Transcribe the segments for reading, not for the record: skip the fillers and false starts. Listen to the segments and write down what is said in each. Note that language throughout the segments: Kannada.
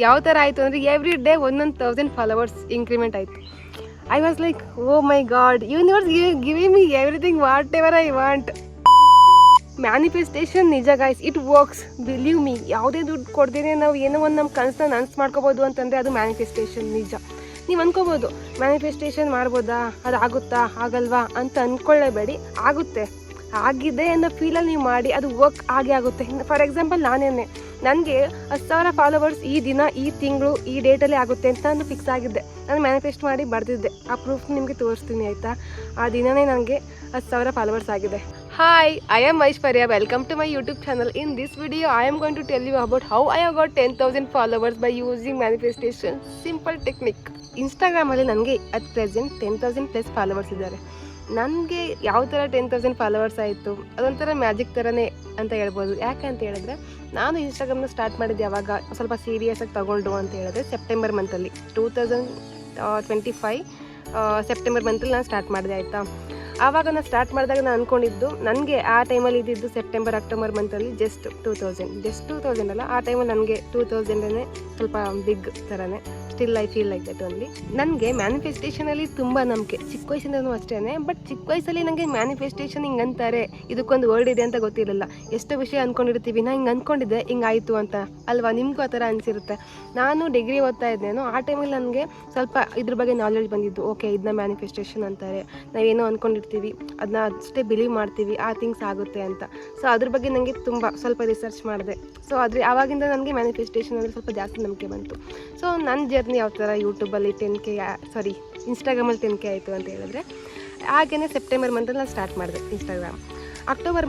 ಯಾವ ಥರ ಆಯಿತು ಅಂದರೆ ಎವ್ರಿ ಡೇ 1000 ಫಾಲೋವರ್ಸ್ ಇಂಕ್ರಿಮೆಂಟ್ ಆಯಿತು. I was like oh my god, universe giving me everything whatever I want. Manifestation ನಿಜ guys, it works, believe me. ಯಾವುದೇ ದುಡ್ಡು ಕೊಡ್ದೇನೆ ನಾವು ಏನೋ ಒಂದು ನಮ್ಮ ಕನಸನ್ನ ನನಸು ಮಾಡ್ಕೋಬೋದು ಅಂತಂದರೆ ಅದು ಮ್ಯಾನಿಫೆಸ್ಟೇಷನ್. ನಿಜ ನೀವು ಅಂದ್ಕೋಬೋದು ಮ್ಯಾನಿಫೆಸ್ಟೇಷನ್ ಮಾಡ್ಬೋದಾ, ಅದು ಆಗುತ್ತಾ ಆಗಲ್ವಾ ಅಂತ ಅಂದ್ಕೊಳ್ಳೇಬೇಡಿ. ಆಗುತ್ತೆ, ಆಗಿದೆ ಅನ್ನೋ ಫೀಲಲ್ಲಿ ನೀವು ಮಾಡಿ, ಅದು ವರ್ಕ್ ಆಗೇ ಆಗುತ್ತೆ. ಫಾರ್ ಎಕ್ಸಾಂಪಲ್ ನನಗೆ 10,000 ಫಾಲೋವರ್ಸ್ ಈ ದಿನ, ಈ ತಿಂಗಳು, ಈ ಡೇಟಲ್ಲಿ ಆಗುತ್ತೆ ಅಂತ ನಾನು ಫಿಕ್ಸ್ ಆಗಿದ್ದೆ. ನಾನು ಮ್ಯಾನಿಫೆಸ್ಟ್ ಮಾಡಿ ಬರೆದಿದ್ದೆ. ಆ ಪ್ರೂಫ್ ನಿಮಗೆ ತೋರಿಸ್ತೀನಿ ಆಯಿತಾ. ಆ ದಿನವೇ ನನಗೆ 10,000 ಫಾಲೋವರ್ಸ್ ಆಗಿದೆ. Hi, I am Aishwarya. Welcome to my YouTube channel. In this video, I am going to tell you about how I have got 10,000 followers by using manifestation. Simple technique. ಇನ್ಸ್ಟಾಗ್ರಾಮಲ್ಲಿ ನನಗೆ ಅಟ್ ಪ್ರೆಸೆಂಟ್ 10,000 ಪ್ಲಸ್ ಫಾಲೋವರ್ಸ್ ಇದ್ದಾರೆ. ನನಗೆ ಯಾವ ಥರ 10,000 ಫಾಲೋವರ್ಸ್ ಆಯಿತು, ಅದೊಂಥರ ಮ್ಯಾಜಿಕ್ ಥರನೇ ಅಂತ ಹೇಳ್ಬೋದು. ಯಾಕಂತ ಹೇಳಿದ್ರೆ ನಾನು ಇನ್ಸ್ಟಾಗ್ರಾಮ್ನ ಸ್ಟಾರ್ಟ್ ಮಾಡಿದ್ದು ಯಾವಾಗ ಸ್ವಲ್ಪ ಸೀರಿಯಸ್ಸಾಗಿ ತೊಗೊಂಡು ಅಂತ ಹೇಳಿದ್ರೆ ಸೆಪ್ಟೆಂಬರ್ ಮಂತಲ್ಲಿ 2025 ಸೆಪ್ಟೆಂಬರ್ ಮಂತಲ್ಲಿ ನಾನು ಸ್ಟಾರ್ಟ್ ಮಾಡಿದೆ ಆಯಿತಾ. ಆವಾಗ ನಾನು ಸ್ಟಾರ್ಟ್ ಮಾಡಿದಾಗ ನಾನು ಅಂದ್ಕೊಂಡಿದ್ದು ನನಗೆ ಆ ಟೈಮಲ್ಲಿ ಇದ್ದಿದ್ದು ಸೆಪ್ಟೆಂಬರ್ ಅಕ್ಟೋಬರ್ ಮಂತಲ್ಲಿ ಜಸ್ಟ್ 2000 ಅಲ್ಲ, ಆ ಟೈಮಲ್ಲಿ ನನಗೆ 2000 ಸ್ವಲ್ಪ ಬಿಗ್ ಥರನೇ. Still I feel like that only. ನನಗೆ ಮ್ಯಾನಿಫೆಸ್ಟೇಷನಲ್ಲಿ ತುಂಬ ನಂಬಿಕೆ ಚಿಕ್ಕ ವಯಸ್ಸಿಂದನೂ ಅಷ್ಟೇ. ಬಟ್ ಚಿಕ್ಕ ವಯಸ್ಸಲ್ಲಿ ನನಗೆ ಮ್ಯಾನಿಫೆಸ್ಟೇಷನ್ ಹಿಂಗೆ ಅಂತಾರೆ, ಇದಕ್ಕೊಂದು ವರ್ಡ್ ಇದೆ ಅಂತ ಗೊತ್ತಿರಲಿಲ್ಲ. ಎಷ್ಟೋ ವಿಷಯ ಅಂದ್ಕೊಂಡಿರ್ತೀವಿ, ನಾನು ಹಿಂಗೆ ಅಂದ್ಕೊಂಡಿದ್ದೆ ಹಿಂಗಾಯಿತು ಅಂತ ಅಲ್ವಾ, ನಿಮಗೂ ಆ ಥರ ಅನಿಸಿರುತ್ತೆ. ನಾನು ಡಿಗ್ರಿ ಓದ್ತಾ ಇದ್ದೇನೋ ಆ ಟೈಮಲ್ಲಿ ನನಗೆ ಸ್ವಲ್ಪ ಇದ್ರ ಬಗ್ಗೆ ನಾಲೆಡ್ಜ್ ಬಂದಿದ್ದು. ಓಕೆ, ಇದನ್ನ ಮ್ಯಾನಿಫೆಸ್ಟೇಷನ್ ಅಂತಾರೆ, ನಾವೇನೋ ಅಂದ್ಕೊಂಡಿರ್ತೀವಿ ಅದನ್ನ ಅಷ್ಟೇ ಬಿಲೀವ್ ಮಾಡ್ತೀವಿ, ಆ ಥಿಂಗ್ಸ್ ಆಗುತ್ತೆ ಅಂತ. ಸೊ ಅದ್ರ ಬಗ್ಗೆ ನನಗೆ ತುಂಬ ಸ್ವಲ್ಪ ರಿಸರ್ಚ್ ಮಾಡಿದೆ. ಸೊ ಆವಾಗಿಂದ ನನಗೆ ಮ್ಯಾನಿಫೆಸ್ಟೇಷನ್ ಅಂದರೆ ಸ್ವಲ್ಪ ಜಾಸ್ತಿ ನಂಬಿಕೆ ಬಂತು. ಸೊ ನನ್ನ ಜರ್ನಿ ಯಾವ ಥರ ಯೂಟ್ಯೂಬಲ್ಲಿ ಇನ್ಸ್ಟಾಗ್ರಾಮಲ್ಲಿ 10K ಆಯಿತು ಅಂತ ಹೇಳಿದ್ರೆ ಹಾಗೆಯೇ ಸೆಪ್ಟೆಂಬರ್ ಮಂತಲ್ಲಿ ನಾನು ಸ್ಟಾರ್ಟ್ ಮಾಡಿದೆ ಇನ್ಸ್ಟಾಗ್ರಾಮ್. ಅಕ್ಟೋಬರ್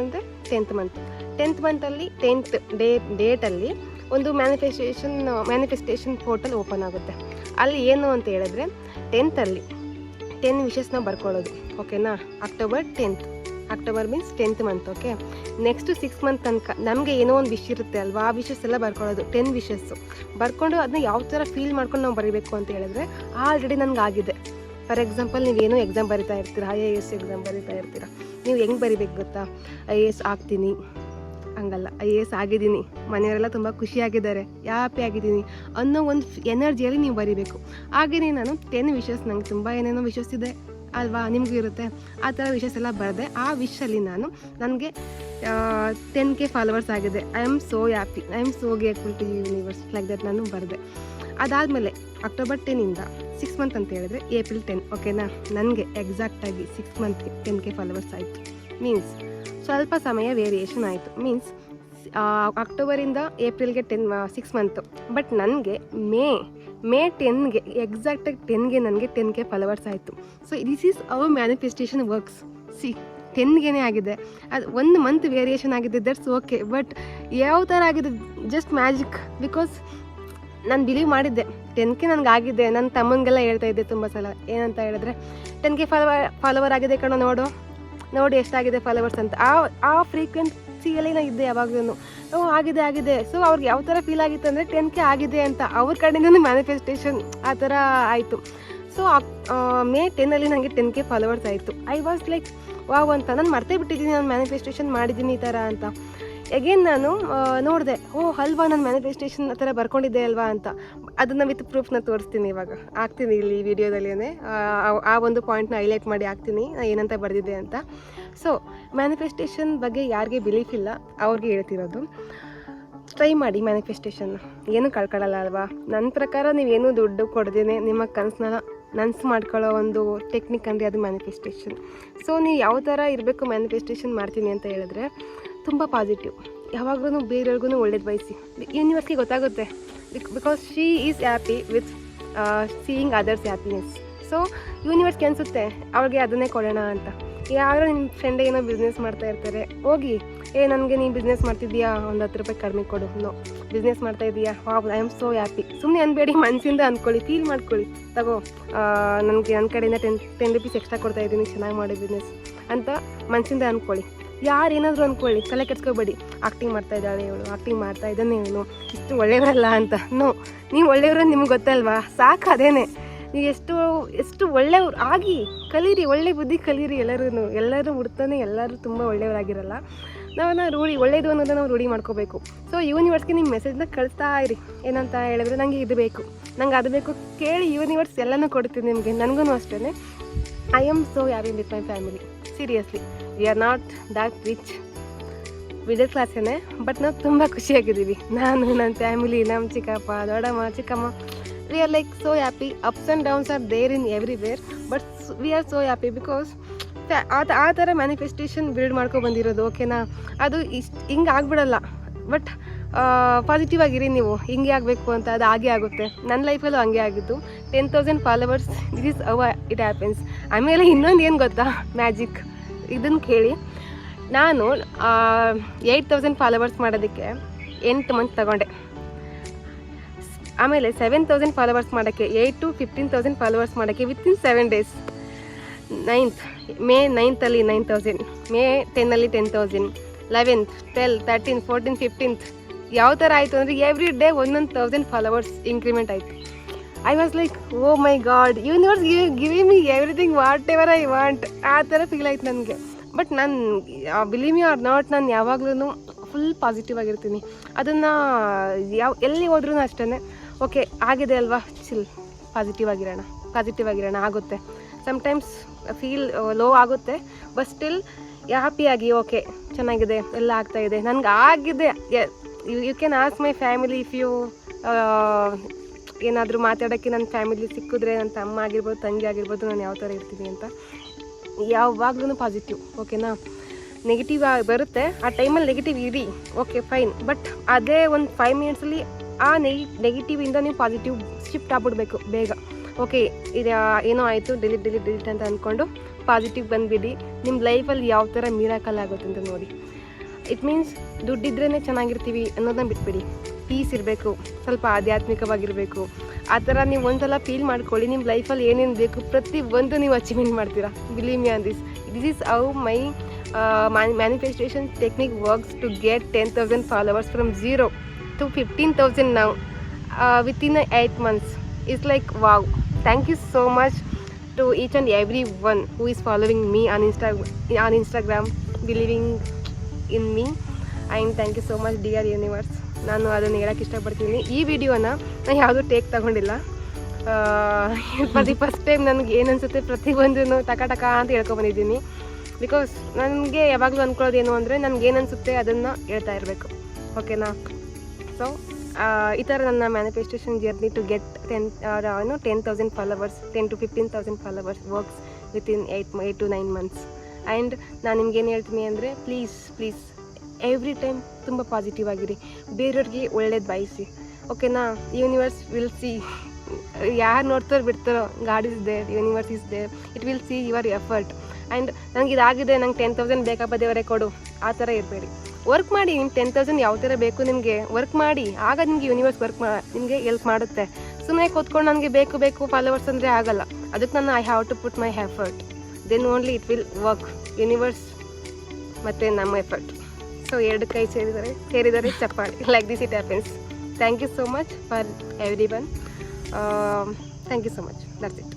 ಅಂದರೆ 10th ಮಂತಲ್ಲಿ 10th ಡೇಟಲ್ಲಿ ಒಂದು ಮ್ಯಾನಿಫೆಸ್ಟೇಷನ್ ಪೋರ್ಟಲ್ ಓಪನ್ ಆಗುತ್ತೆ. ಅಲ್ಲಿ ಏನು ಅಂತ ಹೇಳಿದ್ರೆ 10th 10 ವಿಷಸ್ನ ಬರ್ಕೊಳ್ಳೋದು. ಓಕೆನಾ, October means 10th month. Okay, next 6 month ತನಕ ನಮಗೆ ಏನೋ ಒಂದು ವಿಷ್ ಇರುತ್ತೆ ಅಲ್ವಾ, ಆ ವಿಷಸ್ ಎಲ್ಲ ಬರ್ಕೊಳ್ಳೋದು. 10 ವಿಷಸ್ಸು ಬರ್ಕೊಂಡು ಅದನ್ನ ಯಾವ ಥರ ಫೀಲ್ ಮಾಡ್ಕೊಂಡು ನಾವು ಬರೀಬೇಕು ಅಂತ ಹೇಳಿದ್ರೆ ಆಲ್ರೆಡಿ ನನಗೆ ಆಗಿದೆ. ಫಾರ್ ಎಕ್ಸಾಂಪಲ್, ನೀವೇನೋ ಎಕ್ಸಾಮ್ ಬರಿತಾ ಇರ್ತೀರಾ, IAS ಎಕ್ಸಾಮ್ ಬರಿತಾ ಇರ್ತೀರಾ. ನೀವು ಹೆಂಗೆ ಬರಿಬೇಕು ಗೊತ್ತಾ, IAS ಆಗ್ತೀನಿ ಹಂಗಲ್ಲ, IAS ಆಗಿದ್ದೀನಿ, ಮನೆಯವರೆಲ್ಲ ತುಂಬ ಖುಷಿಯಾಗಿದ್ದಾರೆ, ಹ್ಯಾಪಿ ಆಗಿದ್ದೀನಿ ಅನ್ನೋ ಒಂದು ಎನರ್ಜಿಯಲ್ಲಿ ನೀವು ಬರಿಬೇಕು. ಹಾಗೆಯೇ ನಾನು 10 ವಿಷಸ್, ನಂಗೆ ತುಂಬ ಏನೇನೋ ವಿಷಸ್ ಇದೆ ಅಲ್ವಾ, ನಿಮಗೂ ಇರುತ್ತೆ. ಆ ಥರ ವಿಷಸ್ ಎಲ್ಲ ಬರೆದೆ. ಆ ವಿಷಲ್ಲಿ ನನಗೆ 10K ಫಾಲೋವರ್ಸ್ ಆಗಿದೆ. I am so happy, I am so grateful to universe like that ನಾನು ಬರೆದೆ. ಅದಾದಮೇಲೆ ಅಕ್ಟೋಬರ್ 10ಇಂದ 6 ಮಂತ್ ಅಂತ ಹೇಳಿದ್ರೆ ಏಪ್ರಿಲ್ 10. ಓಕೆನಾ, ನನಗೆ ಎಕ್ಸಾಕ್ಟಾಗಿ 6 ಮಂತ್ಗೆ 10K ಫಾಲೋವರ್ಸ್ ಆಯಿತು. ಮೀನ್ಸ್ ಸ್ವಲ್ಪ ಸಮಯ ವೇರಿಯೇಷನ್ ಆಯಿತು. ಮೀನ್ಸ್ ಅಕ್ಟೋಬರಿಂದ ಏಪ್ರಿಲ್ಗೆ 6 ಮಂತು. ಬಟ್ ನನಗೆ ಮೇ 10ಗೆ ಎಕ್ಸಾಕ್ಟಾಗಿ 10ಗೆ ನನಗೆ 10K ಫಾಲೋವರ್ಸ್ ಆಯಿತು. So this is our manifestation works. 10ಗೆ ಆಗಿದೆ, ಅದು 1 ಮಂತ್ ವೇರಿಯೇಷನ್ ಆಗಿದೆ, ದಟ್ಸ್ ಓಕೆ. ಬಟ್ ಯಾವ ಥರ ಆಗಿದೆ, ಜಸ್ಟ್ ಮ್ಯಾಜಿಕ್. ಬಿಕಾಸ್ ನಾನು ಬಿಲೀವ್ ಮಾಡಿದ್ದೆ 10K ನನಗೆ ಆಗಿದೆ. ನನ್ನ ತಮ್ಮನಿಗೆಲ್ಲ ಹೇಳ್ತಾ ಇದ್ದೆ ತುಂಬ ಸಲ, ಏನಂತ ಹೇಳಿದ್ರೆ 10K ಫಾಲೋವರ್ ಆಗಿದೆ ಕಣೋ, ನೋಡಿ ಎಷ್ಟಾಗಿದೆ ಫಾಲೋವರ್ಸ್ ಅಂತ. ಆ ಫ್ರೀಕ್ವೆನ್ಸಿಯಲ್ಲಿ ನಾನು ಇದ್ದೆ ಯಾವಾಗಲೂ. ಆಗಿದೆ. ಸೊ ಅವ್ರಿಗೆ ಯಾವ ಥರ ಫೀಲ್ ಆಗಿತ್ತು ಅಂದರೆ 10K ಆಗಿದೆ ಅಂತ ಅವ್ರ ಕಡೆಯಿಂದನೂ ಮ್ಯಾನಿಫೆಸ್ಟೇಷನ್ ಆ ಥರ ಆಯಿತು. ಸೊ ಮೇ 10ಅಲ್ಲಿ ನನಗೆ 10K ಫಾಲೋವರ್ಸ್ ಆಯಿತು. ಐ ವಾಸ್ ಲೈಕ್ ವಾವ್ ಅಂತ. ನಾನು ಮರ್ತೇ ಬಿಟ್ಟಿದ್ದೀನಿ ನಾನು ಮ್ಯಾನಿಫೆಸ್ಟೇಷನ್ ಮಾಡಿದ್ದೀನಿ ಈ ಥರ ಅಂತ. ಎಗೇನ್ ನಾನು ನೋಡಿದೆ, ಅಲ್ವಾ ನಾನು ಮ್ಯಾನಿಫೆಸ್ಟೇಷನ್ ಆ ಥರ ಬರ್ಕೊಂಡಿದ್ದೆ ಅಲ್ವಾ ಅಂತ. ಅದನ್ನು ವಿತ್ ಪ್ರೂಫ್ನ ತೋರಿಸ್ತೀನಿ ಇವಾಗ, ಹಾಕ್ತೀನಿ ಇಲ್ಲಿ ವಿಡಿಯೋದಲ್ಲೇ. ಆ ಒಂದು ಪಾಯಿಂಟ್ನ ಹೈಲೈಟ್ ಮಾಡಿ ಹಾಕ್ತೀನಿ ಏನಂತ ಬರೆದಿದ್ದೆ ಅಂತ. ಸೊ ಮ್ಯಾನಿಫೆಸ್ಟೇಷನ್ ಬಗ್ಗೆ ಯಾರಿಗೆ ಬಿಲೀಫ್ ಇಲ್ಲ ಅವ್ರಿಗೆ ಹೇಳ್ತಿರೋದು, ಟ್ರೈ ಮಾಡಿ ಮ್ಯಾನಿಫೆಸ್ಟೇಷನ್, ಏನೂ ಕಳ್ಕೊಳ್ಳಲ್ಲ ಅಲ್ವಾ. ನನ್ನ ಪ್ರಕಾರ ನೀವೇನೂ ದುಡ್ಡು ಕೊಡ್ದೇನೆ ನಿಮ್ಮ ಕನಸನ್ನ ನನಸು ಮಾಡ್ಕೊಳ್ಳೋ ಒಂದು ಟೆಕ್ನಿಕ್ ಅಂದರೆ ಅದು ಮ್ಯಾನಿಫೆಸ್ಟೇಷನ್. ಸೊ ನೀವು ಯಾವ ಥರ ಇರಬೇಕು ಮ್ಯಾನಿಫೆಸ್ಟೇಷನ್ ಮಾಡ್ತೀನಿ ಅಂತ ಹೇಳಿದ್ರೆ ತುಂಬ ಪಾಸಿಟಿವ್, ಯಾವಾಗಲೂ ಬೇರೆಯವ್ರಿಗೂ ಒಳ್ಳೇದು ಬಯಸಿ. ಯೂನಿವರ್ಸ್ಗೆ ಗೊತ್ತಾಗುತ್ತೆ, because she is happy with seeing others happiness. So ಯೂನಿವರ್ಸ್ಗೆ ಅನಿಸುತ್ತೆ ಅವ್ರಿಗೆ ಅದನ್ನೇ ಕೊಡೋಣ ಅಂತ. ಯಾರೋ ನಿಮ್ಮ ಫ್ರೆಂಡ್ ಏನೋ ಬಿಸ್ನೆಸ್ ಮಾಡ್ತಾ ಇರ್ತಾರೆ, ಹೋಗಿ ನನಗೆ ನೀನು ಬಿಸ್ನೆಸ್ ಮಾಡ್ತಿದ್ದೀಯಾ, ಒಂದು 10 ರೂಪಾಯಿ ಕಡಿಮೆ ಕೊಡು. ಬಿಸ್ನೆಸ್ ಮಾಡ್ತಾ ಇದೀಯಾ, wow I am so happy. ಸುಮ್ಮನೆ ಅನ್ಬೇಡಿ, ಮನಸ್ಸಿಂದ ಅಂದ್ಕೊಳ್ಳಿ, ಫೀಲ್ ಮಾಡ್ಕೊಳ್ಳಿ. ತಗೋ ನನಗೆ ನನ್ನ ಕಡೆಯಿಂದ 10 ರೂಪೀಸ್ ಎಕ್ಸ್ಟ್ರಾ ಕೊಡ್ತಾ ಇದ್ದೀನಿ, ಚೆನ್ನಾಗಿ ಮಾಡೋ ಬಿಸ್ನೆಸ್ ಅಂತ ಮನಸ್ಸಿಂದ ಅಂದ್ಕೊಳ್ಳಿ. ಯಾರು ಏನಾದರೂ ಅಂದ್ಕೊಳ್ಳಿ, ತಲೆ ಕೆಡ್ಸ್ಕೊಬೇಡಿ. ಆ್ಯಕ್ಟಿಂಗ್ ಮಾಡ್ತಾ ಇದ್ದಾಳೆ ಇವಳು, ಆ್ಯಕ್ಟಿಂಗ್ ಮಾಡ್ತಾ ಇದ್ದಾನೆ ಇವನು, ಇಷ್ಟು ಒಳ್ಳೆಯವರಲ್ಲ ಅಂತ. ನೀವು ಒಳ್ಳೆಯವರು ನಿಮ್ಗೆ ಗೊತ್ತಲ್ವಾ, ಸಾಕು ಅದೇನೆ. ನೀವು ಎಷ್ಟು ಒಳ್ಳೆಯವ್ರು ಆಗಿ ಕಲೀರಿ, ಒಳ್ಳೆ ಬುದ್ಧಿ ಕಲೀರಿ. ಎಲ್ಲರೂ ಹುಡ್ತಾನೆ ಎಲ್ಲರೂ ತುಂಬ ಒಳ್ಳೆಯವರಾಗಿರಲ್ಲ. ನಾವನ್ನ ಒಳ್ಳೇದು ಅನ್ನೋದನ್ನ ನಾವು ರೂಢಿ ಮಾಡ್ಕೋಬೇಕು. ಸೊ ಯೂನಿವರ್ಸ್ಗೆ ನಿಮ್ಮ ಮೆಸೇಜ್ನ ಕಳಿಸ್ತಾ ಇರಿ. ಏನಂತ ಹೇಳಿದ್ರೆ ನನಗೆ ಇದು ಬೇಕು, ನಂಗೆ ಅದು ಬೇಕು, ಕೇಳಿ ಯೂನಿವರ್ಸ್ ಎಲ್ಲನೂ ಕೊಡ್ತೀನಿ ನಿಮಗೆ. ನನಗೂ ಅಷ್ಟೇ. I am so happy with my family. Seriously, we are not that rich, middle ಕ್ಲಾಸೇನೆ, ಬಟ್ ನಾವು ತುಂಬ ಖುಷಿಯಾಗಿದ್ದೀವಿ. ನಾನು, ನನ್ನ ಫ್ಯಾಮಿಲಿ, ನಮ್ಮ ಚಿಕ್ಕಪ್ಪ, ದೊಡ್ಡಮ್ಮ, ಚಿಕ್ಕಮ್ಮ, we are like so happy. Ups and downs are there in everywhere, but we are so happy because ಆ ಥರ ಮ್ಯಾನಿಫೆಸ್ಟೇಷನ್ ಬಿಲ್ಡ್ ಮಾಡ್ಕೊ ಬಂದಿರೋದು. ಓಕೆನಾ? ಅದು ಹಿಂಗೆ ಆಗ್ಬಿಡಲ್ಲ, ಬಟ್ ಪಾಸಿಟಿವ್ ಆಗಿರಿ ನೀವು. ಹಿಂಗೆ ಆಗಬೇಕು ಅಂತ ಅದು ಹಾಗೆ ಆಗುತ್ತೆ. ನನ್ನ ಲೈಫಲ್ಲೂ ಹಂಗೆ ಆಗಿದ್ದು. 10,000 followers, this is how it happens. ಆಮೇಲೆ ಇನ್ನೊಂದು ಏನು ಗೊತ್ತಾ ಮ್ಯಾಜಿಕ್, ಇದನ್ನು ಕೇಳಿ. ನಾನು 8,000 ಫಾಲೋವರ್ಸ್ ಮಾಡೋದಕ್ಕೆ 8 ಮಂತ್ ತಗೊಂಡೆ. ಆಮೇಲೆ 7,000 ಫಾಲೋವರ್ಸ್ ಮಾಡೋಕ್ಕೆ 8 to 15,000 ಫಾಲೋವರ್ಸ್ ಮಾಡೋಕ್ಕೆ within 7 days. May 9th 9,000, May 10 10,000, 11th 12, 13, 14, 15th ಯಾವ ಥರ ಆಯಿತು ಅಂದರೆ ಎವ್ರಿ ಡೇ 1,000 ಫಾಲೋವರ್ಸ್ ಇಂಕ್ರಿಮೆಂಟ್ ಆಯಿತು. I was like, oh my god, universe giving me everything whatever I want. ಆ ಥರ ಫೀಲ್ ಆಯ್ತು ನನಗೆ. ಬಟ್ ನಾನು ಬಿಲೀವ್ ಮಿ ಆರ್ ನಾಟ್, ನಾನು ಯಾವಾಗಲೂ ಫುಲ್ ಪಾಸಿಟಿವ್ ಆಗಿರ್ತೀನಿ. ಅದನ್ನು ಎಲ್ಲಿ ಹೋದ್ರೂ ಅಷ್ಟೇ, ಓಕೆ ಆಗಿದೆ ಅಲ್ವಾ, ಚಿಲ್, ಪಾಸಿಟಿವ್ ಆಗಿರೋಣ ಆಗುತ್ತೆ. ಸಮ್ಟೈಮ್ಸ್ ಫೀಲ್ ಲೋ ಆಗುತ್ತೆ, ಬಟ್ ಸ್ಟಿಲ್ ಹ್ಯಾಪಿಯಾಗಿ ಓಕೆ ಚೆನ್ನಾಗಿದೆ, ಎಲ್ಲ ಆಗ್ತಾಯಿದೆ, ನನಗೆ ಆಗಿದೆ. You can ask my family if you ಏನಾದರೂ ಮಾತಾಡೋಕ್ಕೆ ನನ್ನ ಫ್ಯಾಮಿಲಿ ಸಿಕ್ಕಿದ್ರೆ, ನನ್ನ ತಮ್ಮ ಆಗಿರ್ಬೋದು, ತಂಗಿ ಆಗಿರ್ಬೋದು, ನಾನು ಯಾವ ಥರ ಇರ್ತೀನಿ ಅಂತ. ಯಾವಾಗಲೂ ಪಾಸಿಟಿವ್. ಓಕೆನಾ? ನೆಗೆಟಿವ್ ಬರುತ್ತೆ, ಆ ಟೈಮಲ್ಲಿ ನೆಗೆಟಿವ್ ಇರಿ, ಓಕೆ ಫೈನ್. ಬಟ್ ಅದೇ ಒಂದು 5 ಮಿನಿಟ್ಸಲ್ಲಿ ಆ ನೆಗೆಟಿವಿಂದ ನೀವು ಪಾಸಿಟಿವ್ ಶಿಫ್ಟ್ ಆಗ್ಬಿಡ್ಬೇಕು ಬೇಗ. ಓಕೆ ಇದು ಏನೋ ಆಯಿತು, ಡಿಲೀಟ್ ಅಂತ ಅಂದ್ಕೊಂಡು ಪಾಸಿಟಿವ್ ಬಂದುಬಿಡಿ. ನಿಮ್ಮ ಲೈಫಲ್ಲಿ ಯಾವ ಥರ ಮಿರಾಕಲ್ ಆಗುತ್ತೆ ಅಂತ ನೋಡಿ. ಇಟ್ ಮೀನ್ಸ್ ದುಡ್ಡಿದ್ರೇ ಚೆನ್ನಾಗಿರ್ತೀವಿ ಅನ್ನೋದನ್ನ ಬಿಟ್ಬಿಡಿ. ಪೀಸ್ ಇರಬೇಕು, ಸ್ವಲ್ಪ ಆಧ್ಯಾತ್ಮಿಕವಾಗಿರಬೇಕು. ಆ ಥರ ನೀವು ಒಂದ್ಸಲ ಫೀಲ್ ಮಾಡ್ಕೊಳ್ಳಿ. ನಿಮ್ಮ ಲೈಫಲ್ಲಿ ಏನೇನು ಬೇಕು ಪ್ರತಿಯೊಂದು ನೀವು ಅಚೀವ್ಮೆಂಟ್ ಮಾಡ್ತೀರಾ. Believe me on this is how my manifestation technique works to get 10,000 followers from 0 to 15,000 now within 8 months. It's like wow. Thank you so much to each and everyone who is following me on Instagram, believing in me, and thank you so much dear universe. ನಾನು ಅದನ್ನು ಹೇಳೋಕ್ಕೆ ಇಷ್ಟಪಡ್ತೀನಿ. ಈ ವಿಡಿಯೋನ ನಾನು ಯಾವುದೂ ಟೇಕ್ ತಗೊಂಡಿಲ್ಲ. ಫಸ್ಟ್ ಟೈಮ್ ನನಗೆ ಏನು ಅನಿಸುತ್ತೆ ಪ್ರತಿಯೊಂದೂ ಟಕ ಅಂತ ಹೇಳ್ಕೊಬಂದಿದ್ದೀನಿ. ಬಿಕಾಸ್ ನನಗೆ ಯಾವಾಗಲೂ ಅಂದ್ಕೊಳ್ಳೋದೇನು ಅಂದರೆ ನನಗೇನು ಅನಿಸುತ್ತೆ ಅದನ್ನು ಹೇಳ್ತಾ ಇರಬೇಕು. ಓಕೆನಾ? ಸೊ ಈ ಥರ ನನ್ನ manifestation journey to get 10,000 followers, 10 to 15,000 followers works within 8 to 9 months. And ನಾನು ನಿಮ್ಗೇನು ಹೇಳ್ತೀನಿ ಅಂದರೆ ಪ್ಲೀಸ್ ಎವ್ರಿ ಟೈಮ್ ತುಂಬ ಪಾಸಿಟಿವ್ ಆಗಿರಿ, ಬೇರೆಯವ್ರಿಗೆ ಒಳ್ಳೇದು ಬಯಸಿ. ಓಕೆನಾ? Universe will see. ಯಾರು ನೋಡ್ತಾರೋ ಬಿಡ್ತಾರೋ, God is there, universe is there, it will see your effort. And ನನಗೆ ಇದಾಗಿದೆ, ನಂಗೆ 10,000 ಬೇಕಪ್ಪ ದೇವರೇ ಕೊಡು, ಆ ಥರ ಇರಬೇಡಿ. ವರ್ಕ್ ಮಾಡಿ. ನಿಮ್ಮ 10,000 ಯಾವ ಥರ ಬೇಕು ನಿಮಗೆ ವರ್ಕ್ ಮಾಡಿ, ಆಗ ನಿಮಗೆ ಯೂನಿವರ್ಸ್ ನಿಮಗೆ ಹೆಲ್ಪ್ ಮಾಡುತ್ತೆ. ಸುಮ್ಮನೆ ಕೂತ್ಕೊಂಡು ನನಗೆ ಬೇಕು ಫಾಲೋವರ್ಸ್ ಅಂದರೆ ಆಗಲ್ಲ. ಅದಕ್ಕೆ ನಾನು I have to put my effort, then only it will work. Universe ಮತ್ತು ನಮ್ಮ ಎಫರ್ಟ್. ಸೊ 2 ಕೈ ಸೇರಿದರೆ ಚಪ್ಪಾಳಿ. Like this it happens. Thank you so much for everyone. Thank you so much. That's it.